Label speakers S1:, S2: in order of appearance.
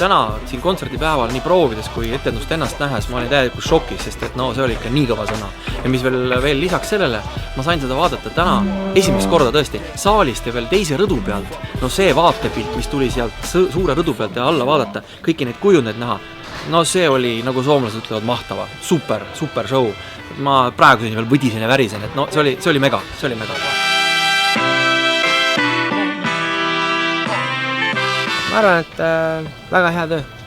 S1: täna siin kontserdipäeval nii proovides kui etendust ennast nähes ma olin täielikult šokis, sest et no see oli ikka nii kõva sõna. Ja mis veel lisaks sellele, ma sain seda vaadata täna esimest korda tõesti saalist ja veel teise rõdu pealt. No see vaatepilt, mis tuli sealt suure rõdu pealt ja alla vaadata, kõiki neid kujundeid näha. No see oli, nagu soomlased ütlevad, mahtava. Super show. Ma praegu siin veel võdisin ja värisen, et no see oli mega.
S2: Ma arvan, et väga hea töö.